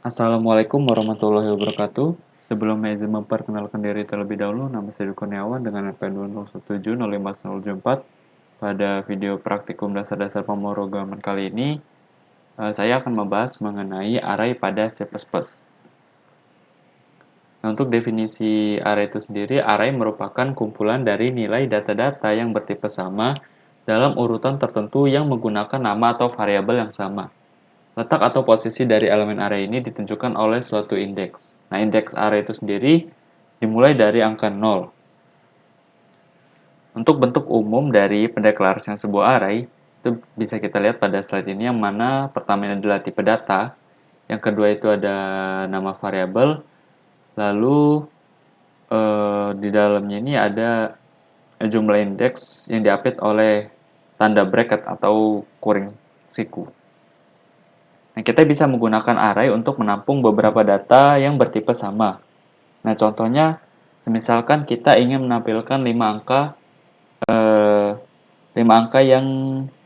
Assalamualaikum warahmatullahi wabarakatuh. Sebelumnya izin memperkenalkan diri terlebih dahulu, nama saya Kurniawan dengan NPM 201705074. Pada video praktikum dasar-dasar pemrograman kali ini, saya akan membahas mengenai array pada C++. Nah, untuk definisi array itu sendiri, array merupakan kumpulan dari nilai data-data yang bertipe sama dalam urutan tertentu yang menggunakan nama atau variabel yang sama. Letak atau posisi dari elemen array ini ditentukan oleh suatu indeks. Nah, indeks array itu sendiri dimulai dari angka 0. Untuk bentuk umum dari pendeklarasian sebuah array, itu bisa kita lihat pada slide ini, yang mana pertama adalah tipe data, yang kedua itu ada nama variabel, lalu di dalamnya ini ada jumlah indeks yang diapit oleh tanda bracket atau kuring siku. Nah, kita bisa menggunakan array untuk menampung beberapa data yang bertipe sama. Nah, contohnya, misalkan kita ingin menampilkan 5 angka yang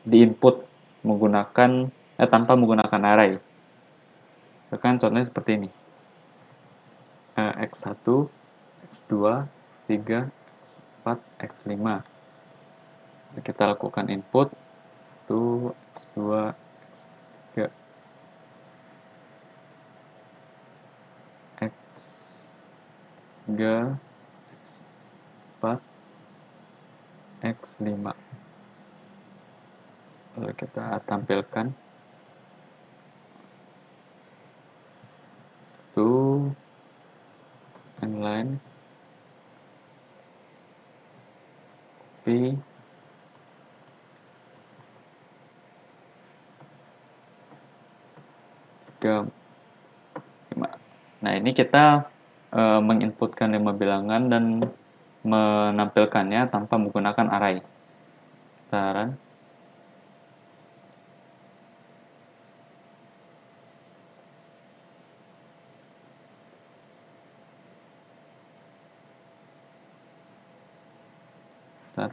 diinput tanpa menggunakan array. Misalkan contohnya seperti ini. X1, X2, X3, X4, X5. Kita lakukan input, itu X2, X3, X3, X4, X5. Lalu kita tampilkan itu inline copy ke 5. Nah, ini kita menginputkan 5 bilangan dan menampilkannya tanpa menggunakan array. Kita run. Bentar.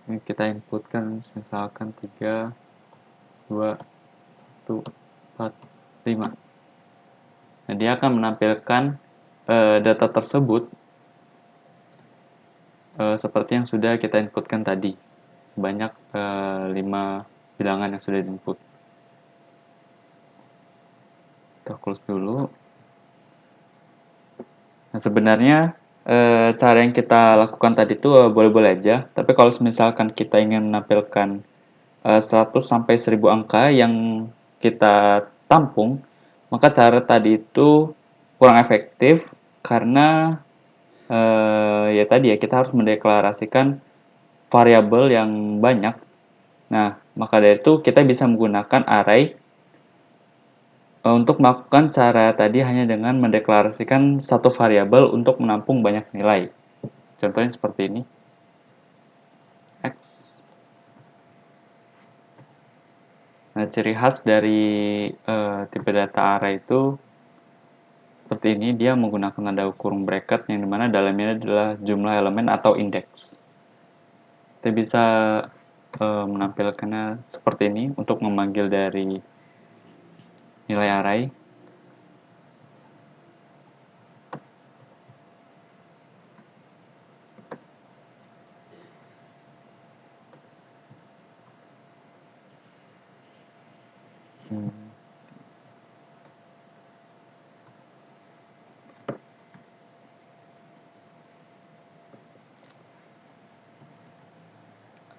Ini kita inputkan misalkan 3, 2, 1, 4, 5. Nah, dia akan menampilkan data tersebut seperti yang sudah kita inputkan tadi. Sebanyak 5 bilangan yang sudah diinput. Kita close dulu. Nah, sebenarnya cara yang kita lakukan tadi itu boleh-boleh aja. Tapi kalau misalkan kita ingin menampilkan 100 sampai 1000 angka yang kita tampung, maka cara tadi itu kurang efektif karena ya tadi ya, kita harus mendeklarasikan variabel yang banyak. Nah, maka dari itu kita bisa menggunakan array untuk melakukan cara tadi hanya dengan mendeklarasikan satu variabel untuk menampung banyak nilai. Contohnya seperti ini. X. Nah, ciri khas dari tipe data array itu seperti ini, dia menggunakan tanda kurung bracket yang dimana dalamnya adalah jumlah elemen atau indeks. Kita bisa menampilkannya seperti ini untuk memanggil dari nilai array.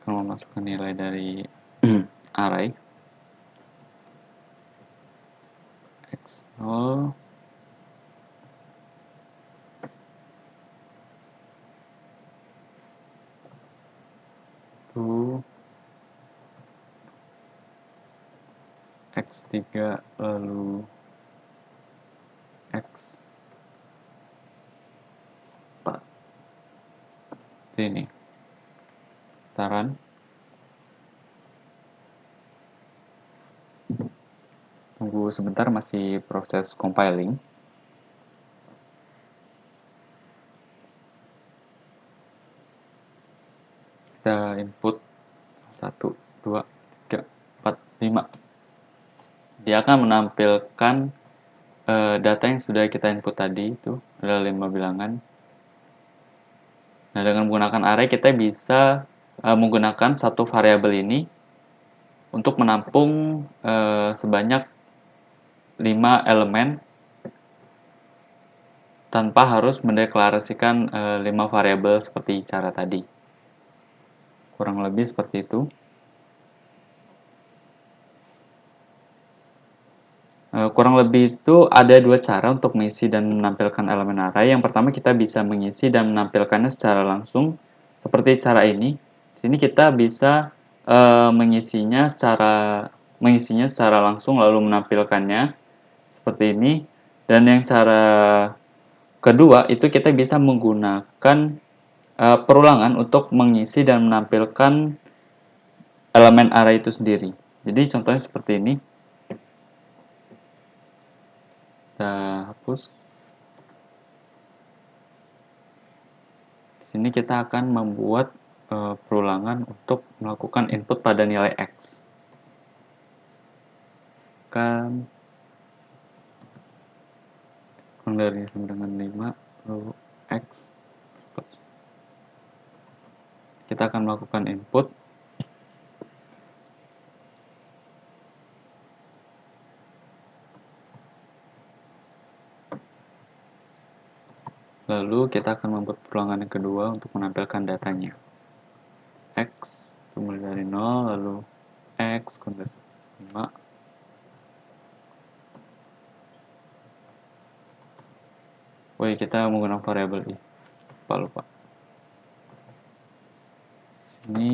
Akan memasukkan nilai dari array x0 to x3 lalu x4. Ini taran. Tunggu sebentar, masih proses compiling. Kita input 1, 2, 3, 4, 5. Dia akan menampilkan data yang sudah kita input tadi, itu ada 5 bilangan. Nah, dengan menggunakan array kita bisa menggunakan satu variabel ini untuk menampung sebanyak 5 elemen tanpa harus mendeklarasikan 5 variabel seperti cara tadi. Kurang lebih seperti itu. Kurang lebih itu ada dua cara untuk mengisi dan menampilkan elemen array. Yang pertama, kita bisa mengisi dan menampilkannya secara langsung seperti cara ini. Di sini kita bisa mengisinya secara langsung lalu menampilkannya seperti ini. Dan yang cara kedua itu kita bisa menggunakan perulangan untuk mengisi dan menampilkan elemen array itu sendiri. Jadi contohnya seperti ini. Kita hapus. Di sini kita akan membuat perulangan untuk melakukan input pada nilai X. Kan kurang dari sama dengan 5, lalu X. Kita akan melakukan input. Lalu kita akan membuat perulangan yang kedua untuk menampilkan datanya. X mulai dari 0, lalu X kurang dari 5. Woi, kita menggunakan variabel i. Lupa. Ini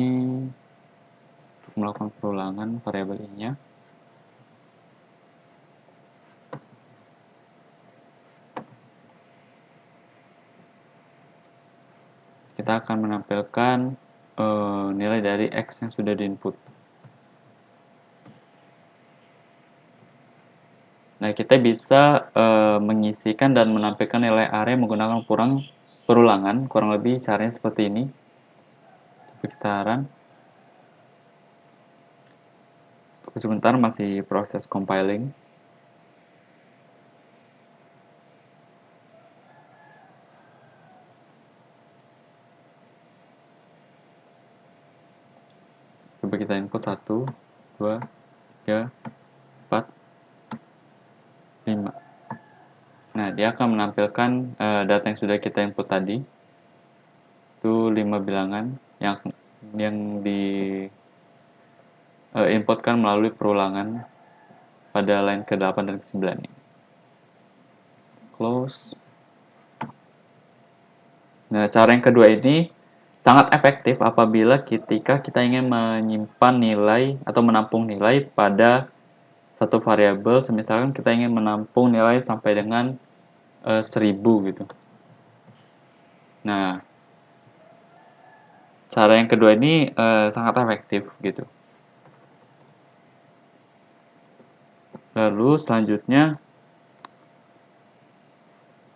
untuk melakukan perulangan variabel i-nya. Kita akan menampilkan nilai dari X yang sudah diinput. Nah, kita bisa mengisikan dan menampilkan nilai array menggunakan perulangan, kurang lebih caranya seperti ini. Sekitaran. Sebentar, masih proses compiling. Coba kita input 1, 2, 3, 4, 5. Nah, dia akan menampilkan data yang sudah kita input tadi. Itu 5 bilangan yang di inputkan melalui perulangan pada line ke-8 dan ke-9 ini. Close. Nah, cara yang kedua ini sangat efektif apabila ketika kita ingin menyimpan nilai atau menampung nilai pada satu variabel. Misalkan kita ingin menampung nilai sampai dengan 1000 gitu. Nah, cara yang kedua ini sangat efektif gitu. Lalu selanjutnya,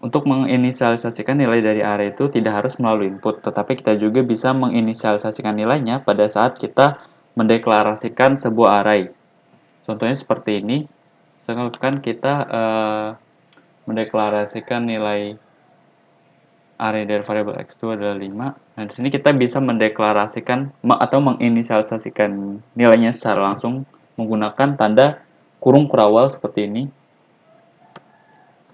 untuk menginisialisasikan nilai dari array itu tidak harus melalui input, tetapi kita juga bisa menginisialisasikan nilainya pada saat kita mendeklarasikan sebuah array. Contohnya seperti ini. Misalkan kita mendeklarasikan nilai array dari variabel x itu adalah 5. Nah, di sini kita bisa mendeklarasikan atau menginisialisasikan nilainya secara langsung menggunakan tanda kurung kurawal seperti ini.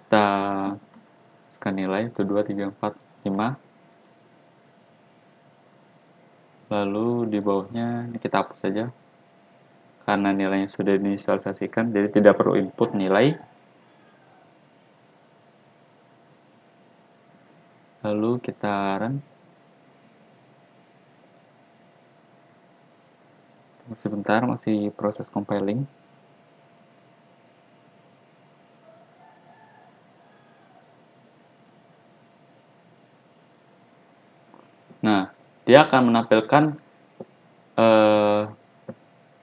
Kita masukkan nilai 1, 2, 3, 4, 5. Lalu di bawahnya ini kita hapus saja karena nilainya sudah diinisialisasikan, jadi tidak perlu input nilai. Lalu kita run. Sebentar, masih proses compiling. Nah, dia akan menampilkan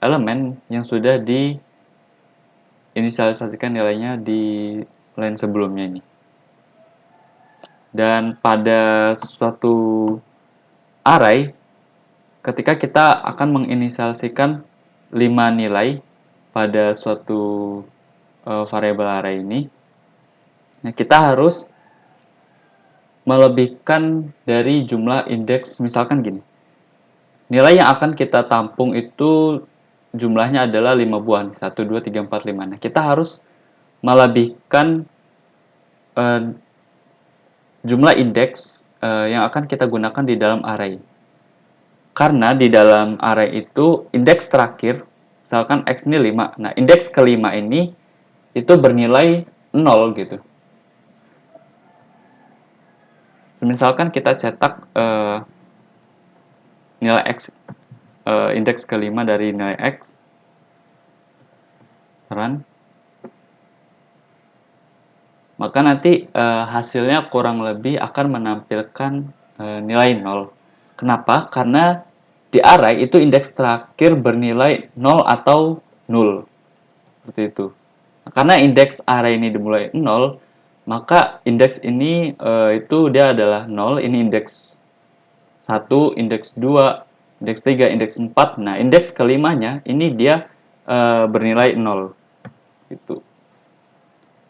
elemen yang sudah inisialisasikan nilainya di line sebelumnya ini. Dan pada suatu array, ketika kita akan menginisialisasikan 5 nilai pada suatu variabel array ini, nah kita harus melebihkan dari jumlah indeks, misalkan gini. Nilai yang akan kita tampung itu jumlahnya adalah 5 buah, 1, 2, 3, 4, 5. Nah, kita harus melebihkan jumlah indeks yang akan kita gunakan di dalam array. Karena di dalam array itu indeks terakhir, misalkan X ini 5. Nah, indeks kelima ini itu bernilai 0 gitu. Misalkan kita cetak nilai X, indeks kelima dari nilai X, run, maka nanti hasilnya kurang lebih akan menampilkan nilai 0. Kenapa? Karena di array itu indeks terakhir bernilai 0 atau 0. Seperti itu. Karena indeks array ini dimulai 0, maka indeks ini itu dia adalah 0, ini indeks 1, indeks 2, indeks 3, indeks 4. Nah, indeks kelimanya ini dia bernilai 0. Gitu.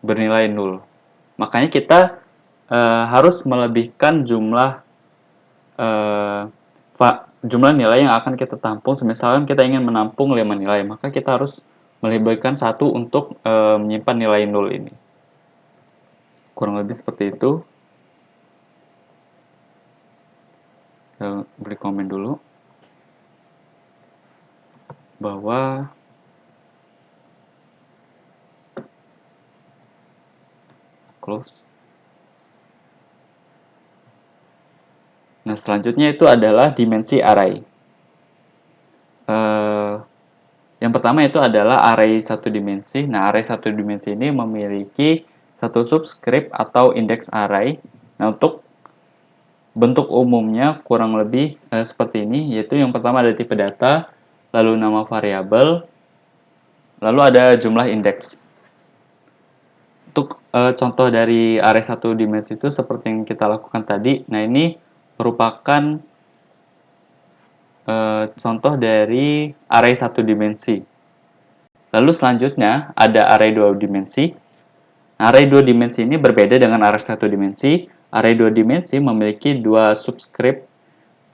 Bernilai 0. Makanya kita harus melebihkan jumlah jumlah nilai yang akan kita tampung. Misalkan kita ingin menampung 5 nilai, maka kita harus melebihkan 1 untuk menyimpan nilai 0 ini. Kurang lebih seperti itu. Kita beri komen dulu bahwa close. Nah, selanjutnya itu adalah dimensi array. Yang pertama itu adalah array satu dimensi. Nah, array satu dimensi ini memiliki satu subscript atau indeks array. Nah, untuk bentuk umumnya kurang lebih seperti ini, yaitu yang pertama ada tipe data, lalu nama variabel, lalu ada jumlah indeks. Untuk contoh dari array satu dimensi itu seperti yang kita lakukan tadi. Nah, ini merupakan contoh dari array satu dimensi. Lalu selanjutnya ada array dua dimensi. Nah, array dua dimensi ini berbeda dengan array satu dimensi. Array dua dimensi memiliki dua subscript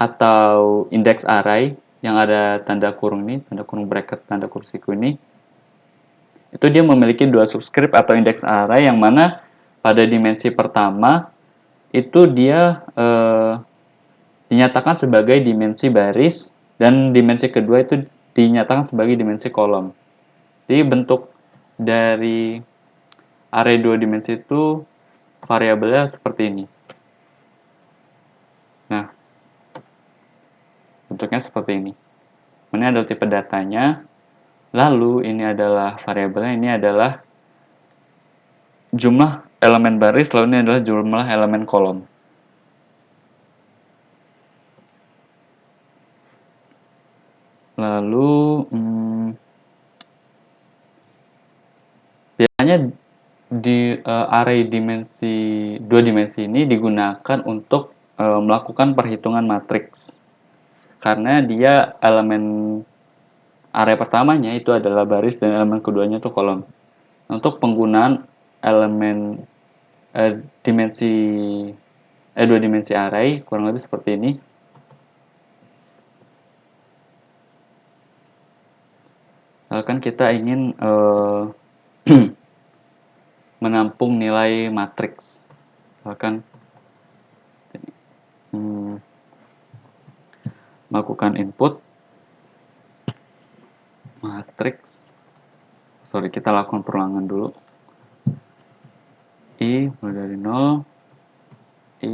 atau indeks array yang ada tanda kurung ini, tanda kurung bracket, tanda kurung siku ini. Itu dia memiliki dua subscript atau indeks array yang mana pada dimensi pertama itu dia dinyatakan sebagai dimensi baris dan dimensi kedua itu dinyatakan sebagai dimensi kolom. Jadi bentuk dari array dua dimensi itu variabelnya seperti ini. Nah, bentuknya seperti ini. Ini adalah tipe datanya. Lalu ini adalah variabelnya, ini adalah jumlah elemen baris, lalu ini adalah jumlah elemen kolom. Lalu biasanya di array dimensi dua dimensi ini digunakan untuk melakukan perhitungan matriks. Karena dia elemen array pertamanya itu adalah baris dan elemen keduanya itu kolom. Untuk penggunaan elemen dua dimensi array kurang lebih seperti ini. Misalkan kita ingin menampung nilai matriks, misalkan melakukan input matriks. Sorry, kita lakukan perulangan dulu. I mulai dari 0, I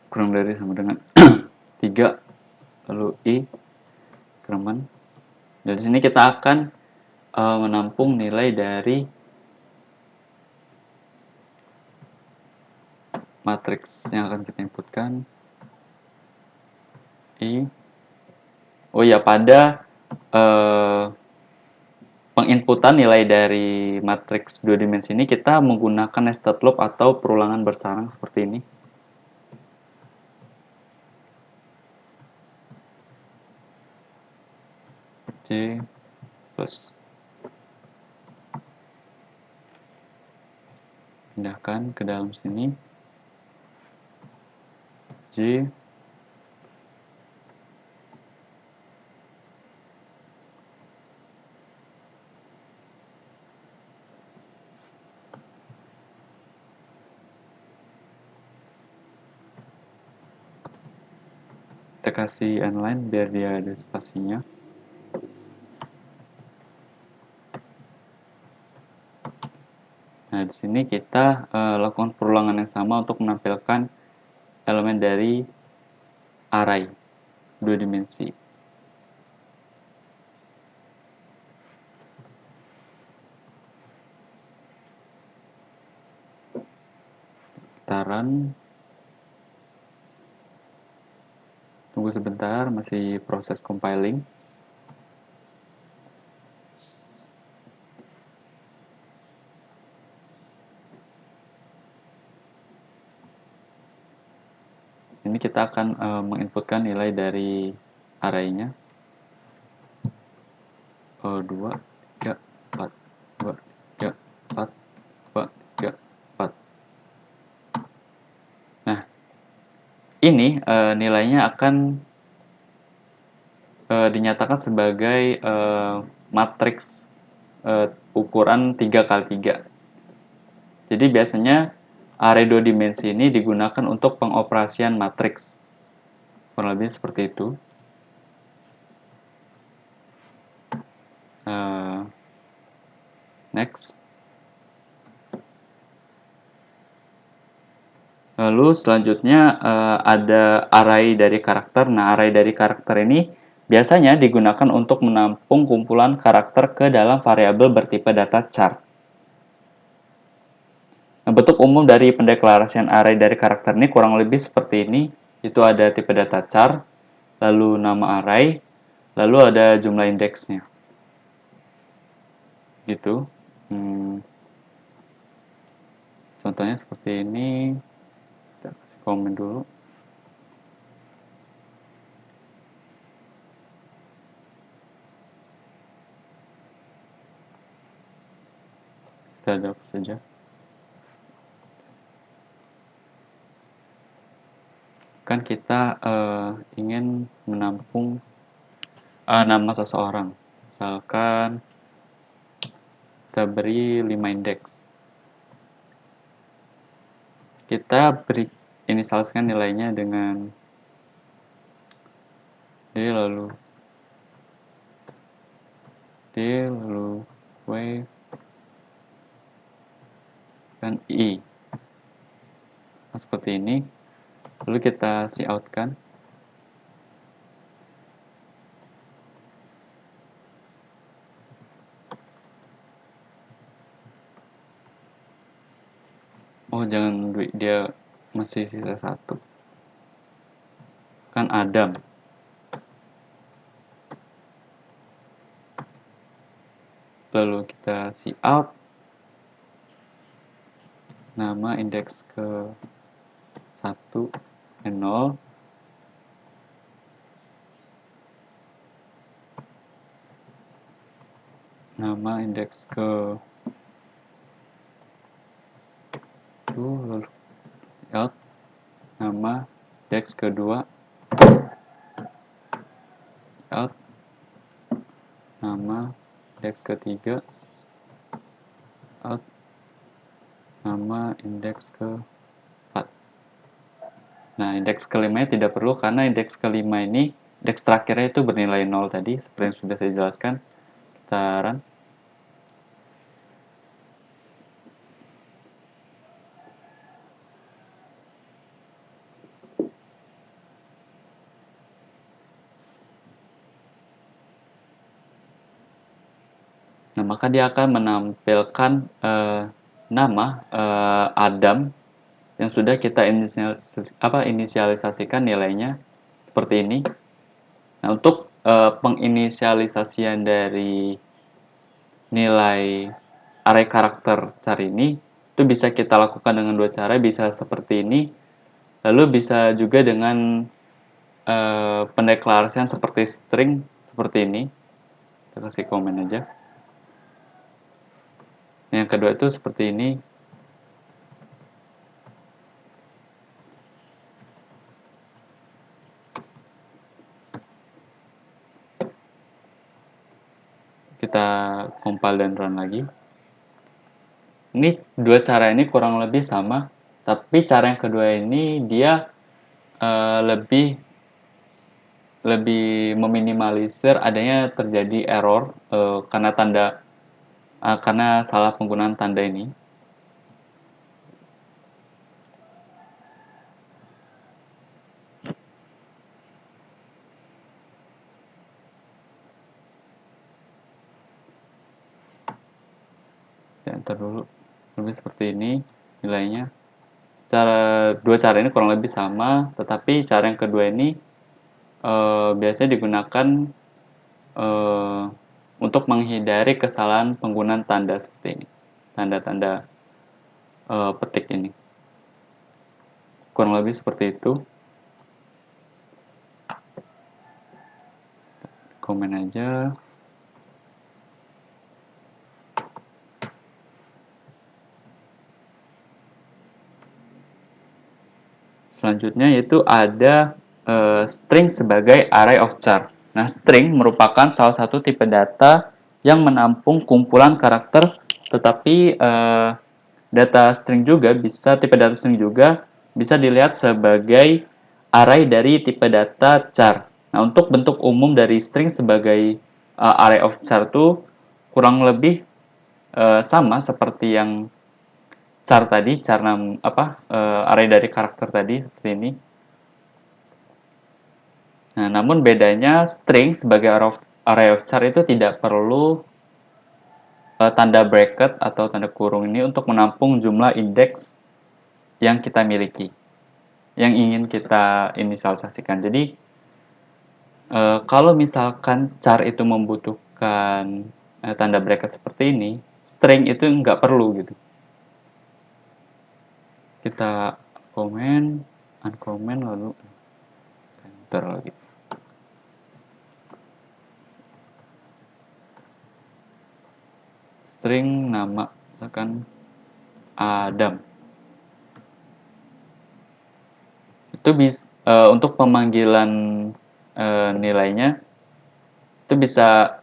kurang dari sama dengan 3, lalu I kereman. Dari sini kita akan menampung nilai dari matriks yang akan kita inputkan. I. Oh ya, pada penginputan nilai dari matriks dua dimensi ini kita menggunakan nested loop atau perulangan bersarang seperti ini. J plus pindahkan ke dalam sini J kita kasih inline biar dia ada spasinya. Nah, di sini kita lakukan perulangan yang sama untuk menampilkan elemen dari array dua dimensi. Sekitaran tunggu sebentar, masih proses compiling. Ini kita akan menginputkan nilai dari array-nya. 2, 3, 4, 2, 3, 4, 2, 3, 4. Nah, ini nilainya akan dinyatakan sebagai matriks ukuran 3x3. Jadi biasanya array dua dimensi ini digunakan untuk pengoperasian matriks. Kurang lebih seperti itu. Next. Lalu selanjutnya ada array dari karakter. Nah, array dari karakter ini biasanya digunakan untuk menampung kumpulan karakter ke dalam variabel bertipe data char. Nah, bentuk umum dari pendeklarasian array dari karakter ini kurang lebih seperti ini. Itu ada tipe data char, lalu nama array, lalu ada jumlah indeksnya. Gitu. Contohnya seperti ini. Kita kasih komen dulu. Kita hapus saja. Kan kita ingin menampung nama seseorang. Misalkan kita beri 5 indeks. Kita beri inisialiskan nilainya dengan D lalu W dan I. Nah, seperti ini. Lalu kita cout kan. Oh, jangan dia masih sisa 1. Kan Adam. Lalu kita cout nama indeks ke 1 dan 0. Nama indeks ke 2 lalu cout nama indeks kedua cout nama indeks ketiga cout nama indeks ke-4. Nah, indeks kelimanya tidak perlu karena indeks kelima ini indeks terakhirnya itu bernilai 0 tadi seperti yang sudah saya jelaskan. Kita run. Nah, maka dia akan menampilkan nama Adam yang sudah kita inisialisasikan nilainya seperti ini. Nah, untuk penginisialisasian dari nilai array karakter char ini, itu bisa kita lakukan dengan dua cara, bisa seperti ini, lalu bisa juga dengan pendeklarasian seperti string, seperti ini. Kita kasih komen aja. Yang kedua itu seperti ini. Kita compile dan run lagi. Ini dua cara ini kurang lebih sama, tapi cara yang kedua ini dia lebih meminimalisir adanya terjadi error karena salah penggunaan tanda ini. Enter dulu, lebih seperti ini nilainya. Dua cara ini kurang lebih sama, tetapi cara yang kedua ini biasanya digunakan untuk menghindari kesalahan penggunaan tanda seperti ini, tanda-tanda petik ini. Kurang lebih seperti itu. Komen aja. Selanjutnya yaitu ada string sebagai array of char. Nah, string merupakan salah satu tipe data yang menampung kumpulan karakter, tetapi tipe data string juga bisa dilihat sebagai array dari tipe data char. Nah, untuk bentuk umum dari string sebagai array of char itu kurang lebih sama seperti yang char tadi, array dari karakter tadi seperti ini. Nah, namun bedanya string sebagai array of char itu tidak perlu tanda bracket atau tanda kurung ini untuk menampung jumlah indeks yang kita miliki, yang ingin kita inisialisasikan. Jadi, kalau misalkan char itu membutuhkan tanda bracket seperti ini, string itu nggak perlu gitu. Kita komen, uncomment, lalu enter lagi. String nama misalkan Adam. Itu untuk pemanggilan nilainya itu bisa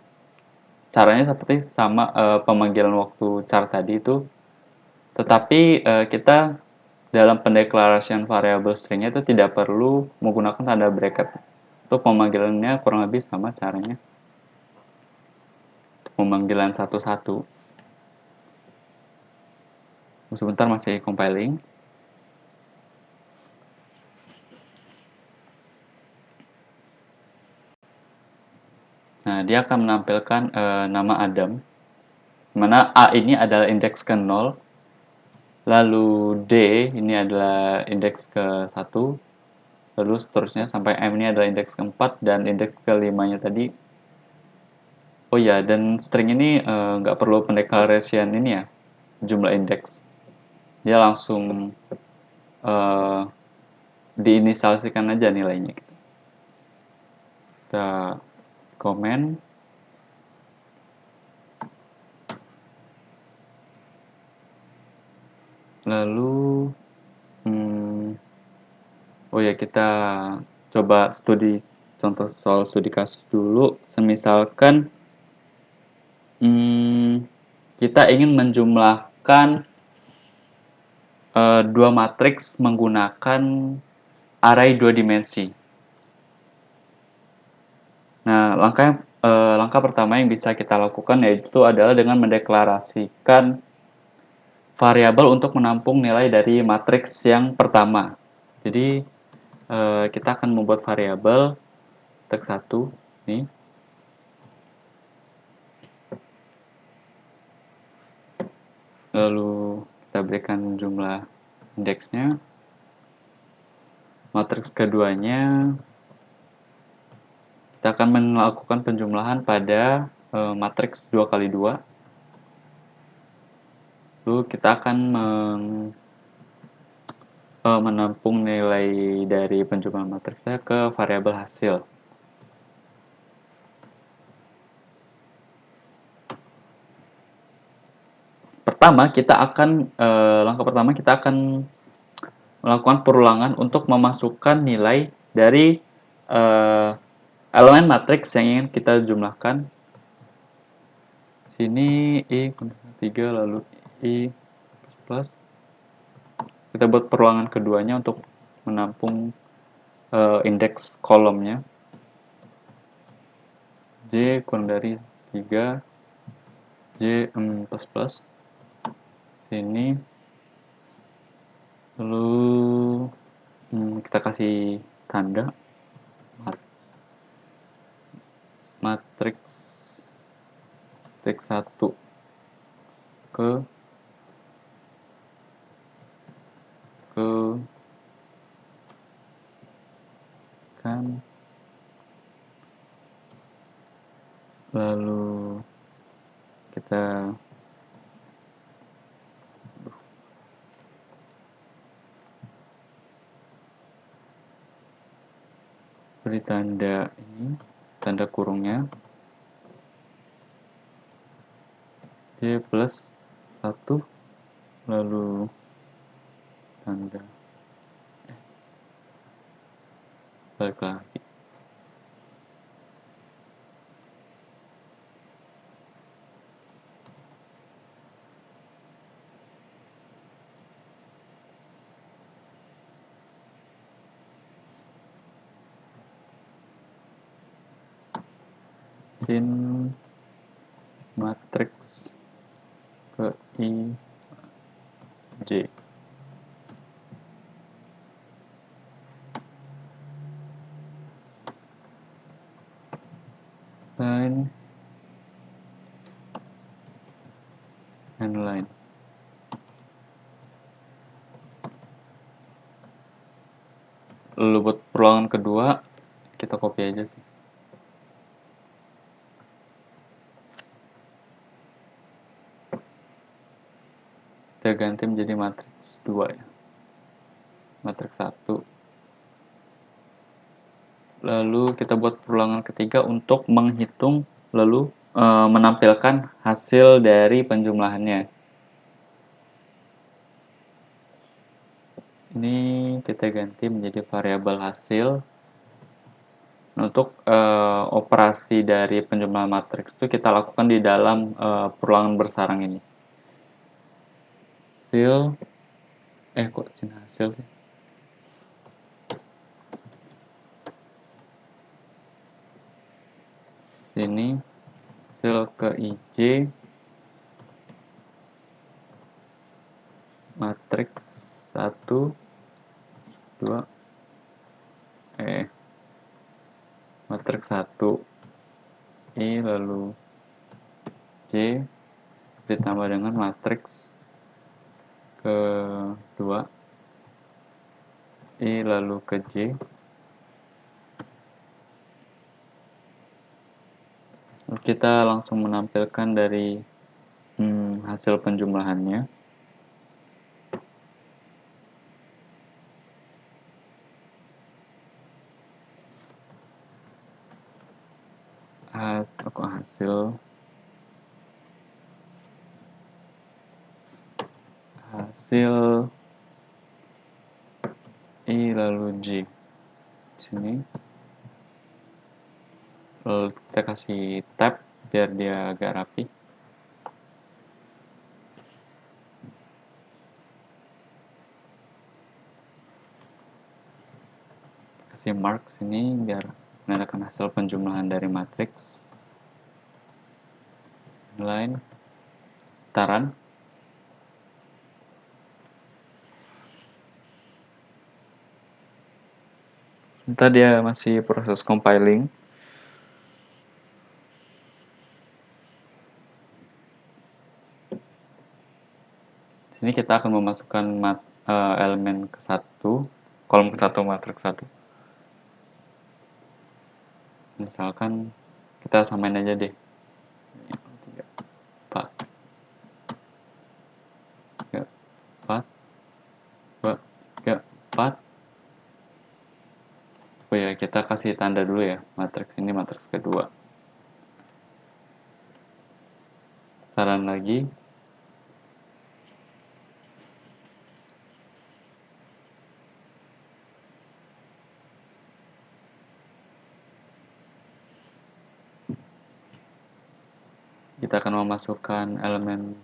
caranya seperti sama pemanggilan waktu char tadi itu, tetapi kita dalam pendeklarasian variabel stringnya itu tidak perlu menggunakan tanda bracket. Untuk pemanggilannya kurang lebih sama caranya. Untuk pemanggilan satu-satu. Sebentar, masih compiling. Nah, dia akan menampilkan nama Adam, mana A ini adalah indeks ke-0, lalu D ini adalah indeks ke-1, lalu seterusnya sampai M ini adalah indeks ke-4, dan indeks ke-5-nya tadi. Oh ya, dan string ini nggak perlu pendeklarasian ini ya, jumlah indeks. Dia langsung diinisialisasikan aja nilainya. Kita komen. Lalu, oh ya, kita coba contoh soal studi kasus dulu. Semisalkan kita ingin menjumlahkan dua matriks menggunakan array dua dimensi. Nah, langkah pertama yang bisa kita lakukan yaitu adalah dengan mendeklarasikan variabel untuk menampung nilai dari matriks yang pertama. Jadi, kita akan membuat variabel teks 1 nih. Lalu kita berikan jumlah indeksnya. Matriks keduanya kita akan melakukan penjumlahan pada matriks 2 kali 2. Lalu kita akan menampung nilai dari penjumlahan matriksnya ke variabel hasil. Langkah pertama kita akan melakukan perulangan untuk memasukkan nilai dari elemen matriks yang ingin kita jumlahkan. Sini I 3 lalu I plus. Kita buat perulangan keduanya untuk menampung indeks kolomnya. J kurang dari 3 J plus plus. Sini lalu kita kasih tanda matriks 1 ke kan, lalu kita beri tanda ini, tanda kurungnya J plus 1 lalu tanda balik lagi sin matriks ke I J. Line and line. Lalu buat perulangan kedua kita copy aja sih. Kita ganti menjadi matriks 2 ya. Matriks 1. Lalu kita buat perulangan ketiga untuk menghitung lalu menampilkan hasil dari penjumlahannya. Ini kita ganti menjadi variabel hasil. Untuk operasi dari penjumlahan matriks itu kita lakukan di dalam perulangan bersarang ini. Hasil kok cina hasil sih? Sini hasil ke IJ matriks 1 2 matriks 1 I lalu J ditambah dengan matriks kedua I lalu ke J. Kita langsung menampilkan dari hasil penjumlahannya. Hasil I lalu J sini, lalu kita kasih tab biar dia agak rapi. Kasih mark sini biar menandakan hasil penjumlahan dari matriks. Line taran. Entah dia masih proses compiling. Sini kita akan memasukkan elemen ke-1, kolom ke-1 matriks 1. Misalkan kita samain aja deh. 4. kita kasih tanda dulu ya, matriks ini matriks kedua. Saran lagi. Kita akan memasukkan elemen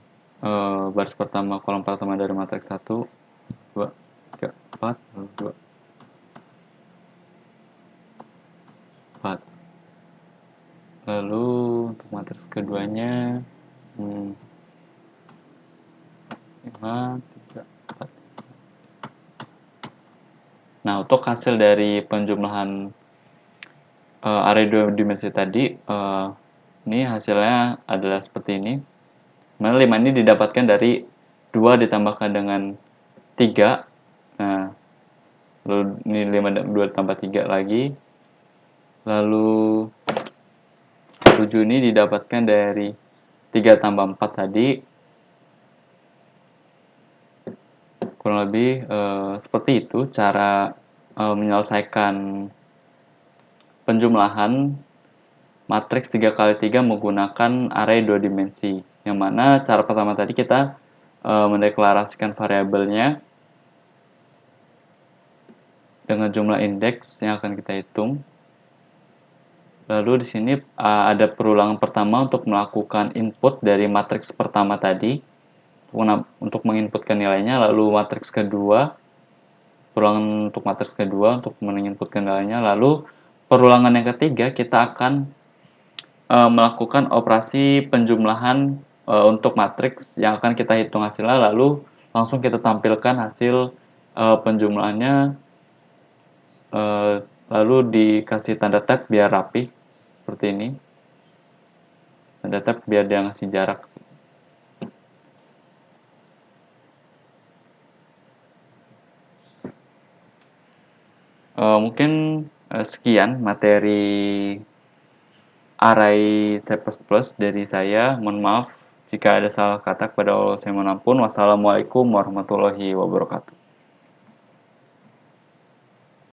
baris pertama, kolom pertama dari matriks 1, 2, 3, 4, lalu 2, 4. Lalu untuk matriks keduanya 5, 3, 4. Nah, untuk hasil dari penjumlahan array 2 dimensi tadi, ini hasilnya adalah seperti ini. Mana 5 ini didapatkan dari 2 ditambahkan dengan 3. Nah, lalu ini 5 2 tambah 3 lagi. Lalu 7 ini didapatkan dari 3 tambah 4 tadi. Kurang lebih seperti itu cara menyelesaikan penjumlahan matriks 3x3 menggunakan array 2 dimensi. Yang mana cara pertama tadi kita mendeklarasikan variabelnya dengan jumlah indeks yang akan kita hitung. Lalu di sini ada perulangan pertama untuk melakukan input dari matriks pertama tadi untuk menginputkan nilainya, lalu matriks kedua, perulangan untuk matriks kedua untuk menginputkan nilainya, lalu perulangan yang ketiga kita akan melakukan operasi penjumlahan untuk matriks yang akan kita hitung hasilnya, lalu langsung kita tampilkan hasil penjumlahannya, lalu dikasih tanda tab biar rapi seperti ini. Tanda tab biar dia ngasih jarak. Mungkin sekian materi array C++ dari saya. Mohon maaf jika ada salah kata, kepada Allah saya mohon ampun. Wassalamualaikum warahmatullahi wabarakatuh.